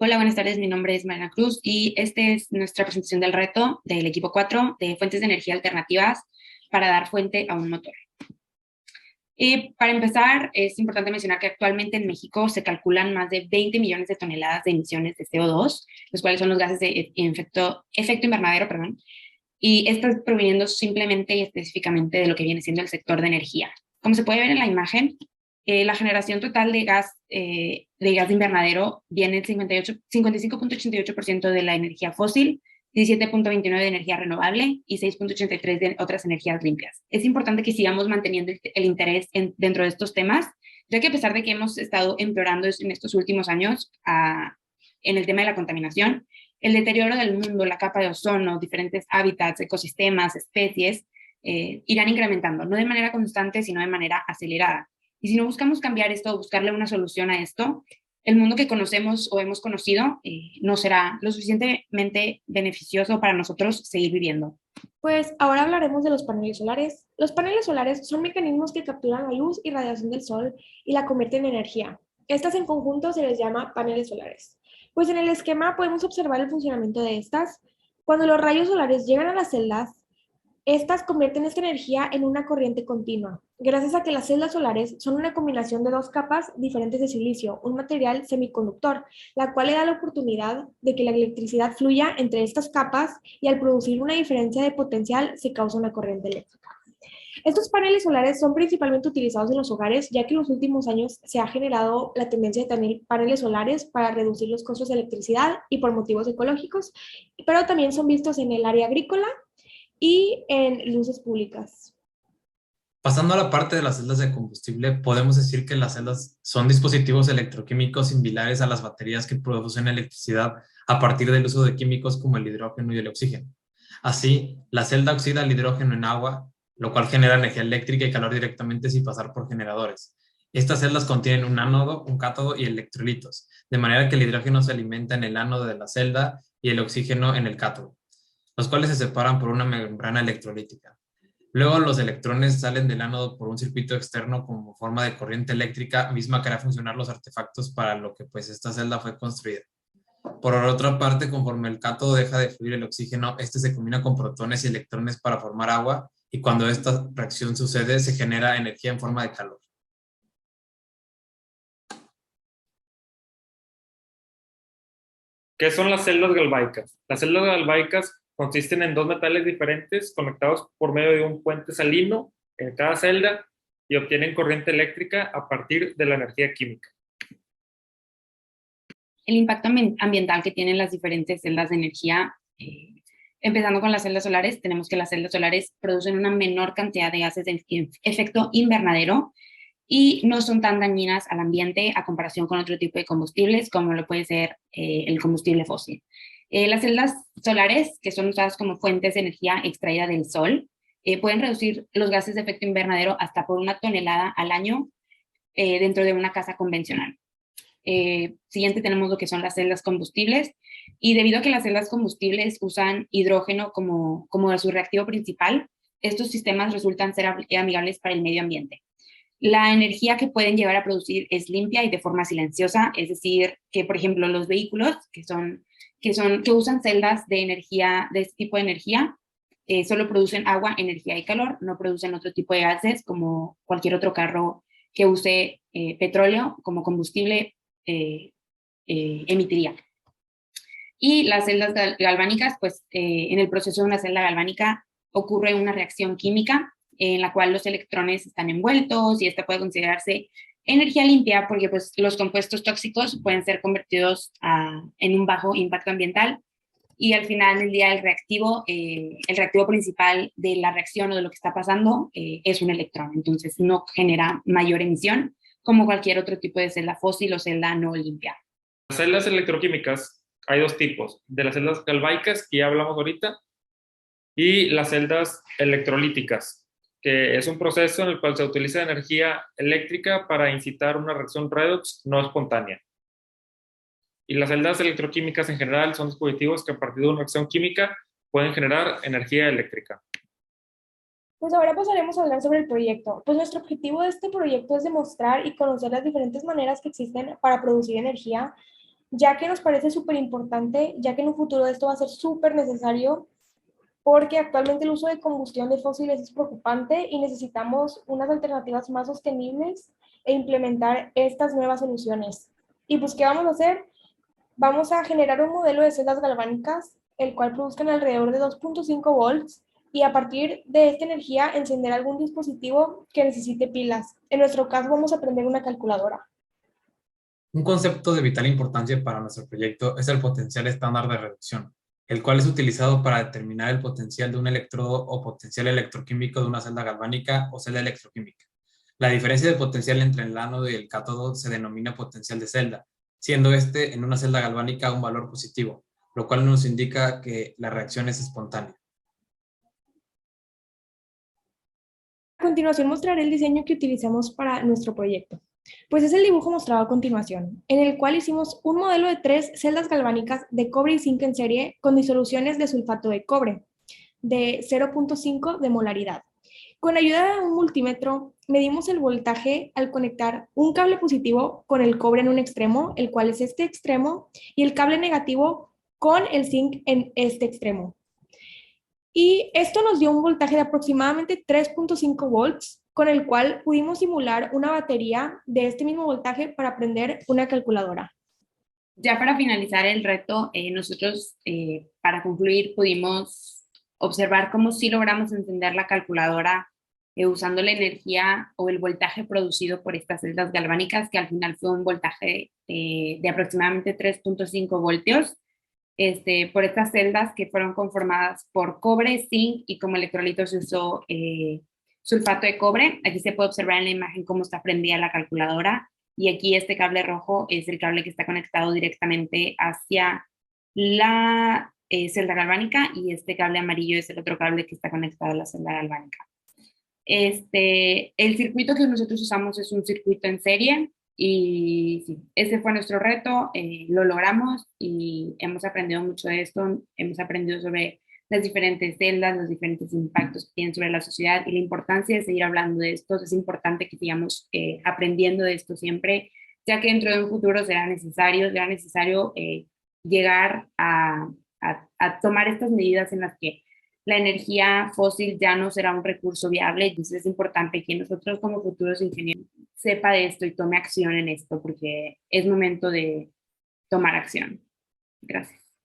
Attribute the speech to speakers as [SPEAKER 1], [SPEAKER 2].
[SPEAKER 1] Hola, buenas tardes. Mi nombre es Mariana Cruz y esta es nuestra presentación del reto del equipo 4 de fuentes de energía alternativas para dar fuente a un motor. Para empezar, es importante mencionar que actualmente en México se calculan más de 20 millones de toneladas de emisiones de CO2, los cuales son los gases de efecto invernadero, perdón, y estas proveniendo simplemente y específicamente de lo que viene siendo el sector de energía. Como se puede ver en la imagen, la generación total de gas de invernadero viene el 55.88% de la energía fósil, 17.29% de energía renovable y 6.83% de otras energías limpias. Es importante que sigamos manteniendo el interés dentro de estos temas, ya que a pesar de que hemos estado empeorando en estos últimos años en el tema de la contaminación, el deterioro del mundo, la capa de ozono, diferentes hábitats, ecosistemas, especies, irán incrementando, no de manera constante, sino de manera acelerada. Y si no buscamos cambiar esto o buscarle una solución a esto, el mundo que conocemos o hemos conocido no será lo suficientemente beneficioso para nosotros seguir viviendo.
[SPEAKER 2] Pues ahora hablaremos de los paneles solares. Los paneles solares son mecanismos que capturan la luz y radiación del sol y la convierten en energía. Estas en conjunto se les llama paneles solares. Pues en el esquema podemos observar el funcionamiento de estas. Cuando los rayos solares llegan a las celdas, estas convierten esta energía en una corriente continua, gracias a que las celdas solares son una combinación de dos capas diferentes de silicio, un material semiconductor, la cual le da la oportunidad de que la electricidad fluya entre estas capas y al producir una diferencia de potencial se causa una corriente eléctrica. Estos paneles solares son principalmente utilizados en los hogares, ya que en los últimos años se ha generado la tendencia de tener paneles solares para reducir los costos de electricidad y por motivos ecológicos, pero también son vistos en el área agrícola y en luces públicas.
[SPEAKER 3] Pasando a la parte de las celdas de combustible, podemos decir que las celdas son dispositivos electroquímicos similares a las baterías que producen electricidad a partir del uso de químicos como el hidrógeno y el oxígeno. Así, la celda oxida el hidrógeno en agua, lo cual genera energía eléctrica y calor directamente sin pasar por generadores. Estas celdas contienen un ánodo, un cátodo y electrolitos, de manera que el hidrógeno se alimenta en el ánodo de la celda y el oxígeno en el cátodo, los cuales se separan por una membrana electrolítica. Luego los electrones salen del ánodo por un circuito externo como forma de corriente eléctrica, misma que hará funcionar los artefactos para lo que pues esta celda fue construida. Por otra parte, conforme el cátodo deja de fluir el oxígeno, este se combina con protones y electrones para formar agua, y cuando esta reacción sucede se genera energía en forma de calor.
[SPEAKER 4] ¿Qué son las celdas galvaicas? Las celdas galvaicas consisten en dos metales diferentes conectados por medio de un puente salino en cada celda y obtienen corriente eléctrica a partir de la energía química.
[SPEAKER 1] El impacto ambiental que tienen las diferentes celdas de energía, empezando con las celdas solares, tenemos que las celdas solares producen una menor cantidad de gases de efecto invernadero y no son tan dañinas al ambiente a comparación con otro tipo de combustibles como lo puede ser el combustible fósil. Las celdas solares, que son usadas como fuentes de energía extraída del sol, pueden reducir los gases de efecto invernadero hasta por 1 tonelada al año dentro de una casa convencional. Siguiente tenemos lo que son las celdas combustibles, y debido a que las celdas combustibles usan hidrógeno como su reactivo principal, estos sistemas resultan ser amigables para el medio ambiente. La energía que pueden llegar a producir es limpia y de forma silenciosa, es decir, que por ejemplo los vehículos que usan celdas de energía, de este tipo de energía, solo producen agua, energía y calor, no producen otro tipo de gases como cualquier otro carro que use petróleo como combustible emitiría. Y las celdas galvánicas, pues en el proceso de una celda galvánica ocurre una reacción química en la cual los electrones están envueltos y esta puede considerarse energía limpia porque pues, los compuestos tóxicos pueden ser convertidos en un bajo impacto ambiental, y al final del día el reactivo principal de la reacción o de lo que está pasando es un electrón, entonces no genera mayor emisión como cualquier otro tipo de celda fósil o celda no limpia.
[SPEAKER 4] Las celdas electroquímicas hay dos tipos, de las celdas galvaicas que ya hablamos ahorita y las celdas electrolíticas, que es un proceso en el cual se utiliza energía eléctrica para incitar una reacción redox no espontánea. Y las celdas electroquímicas en general son dispositivos que a partir de una reacción química pueden generar energía eléctrica.
[SPEAKER 2] Pues ahora pasaremos a hablar sobre el proyecto. Pues nuestro objetivo de este proyecto es demostrar y conocer las diferentes maneras que existen para producir energía ya que nos parece súper importante, ya que en un futuro esto va a ser súper necesario, porque actualmente el uso de combustión de fósiles es preocupante y necesitamos unas alternativas más sostenibles e implementar estas nuevas soluciones. Y pues, ¿qué vamos a hacer? Vamos a generar un modelo de celdas galvánicas, el cual produzcan alrededor de 2.5 volts, y a partir de esta energía encender algún dispositivo que necesite pilas. En nuestro caso vamos a prender una calculadora.
[SPEAKER 3] Un concepto de vital importancia para nuestro proyecto es el potencial estándar de reducción, el cual es utilizado para determinar el potencial de un electrodo o potencial electroquímico de una celda galvánica o celda electroquímica. La diferencia de potencial entre el ánodo y el cátodo se denomina potencial de celda, siendo este en una celda galvánica un valor positivo, lo cual nos indica que la reacción es espontánea.
[SPEAKER 2] A continuación mostraré el diseño que utilizamos para nuestro proyecto. Pues es el dibujo mostrado a continuación, en el cual hicimos un modelo de 3 celdas galvánicas de cobre y zinc en serie con disoluciones de sulfato de cobre de 0.5 de molaridad. Con ayuda de un multímetro, medimos el voltaje al conectar un cable positivo con el cobre en un extremo, el cual es este extremo, y el cable negativo con el zinc en este extremo. Y esto nos dio un voltaje de aproximadamente 3.5 volts, con el cual pudimos simular una batería de este mismo voltaje para prender una calculadora.
[SPEAKER 1] Ya para finalizar el reto, nosotros para concluir pudimos observar cómo sí logramos encender la calculadora usando la energía o el voltaje producido por estas celdas galvánicas, que al final fue un voltaje de aproximadamente 3.5 voltios, por estas celdas que fueron conformadas por cobre, zinc y como electrolito se usó sulfato de cobre. Aquí se puede observar en la imagen cómo está prendida la calculadora. Y aquí este cable rojo es el cable que está conectado directamente hacia la celda galvánica y este cable amarillo es el otro cable que está conectado a la celda galvánica. El circuito que nosotros usamos es un circuito en serie y sí, ese fue nuestro reto, lo logramos y hemos aprendido mucho de esto, hemos aprendido sobre las diferentes celdas, los diferentes impactos que tienen sobre la sociedad y la importancia de seguir hablando de esto. Es importante que sigamos aprendiendo de esto siempre, ya que dentro de un futuro será necesario llegar a tomar estas medidas en las que la energía fósil ya no será un recurso viable. Entonces es importante que nosotros como futuros ingenieros sepa de esto y tome acción en esto porque es momento de tomar acción. Gracias.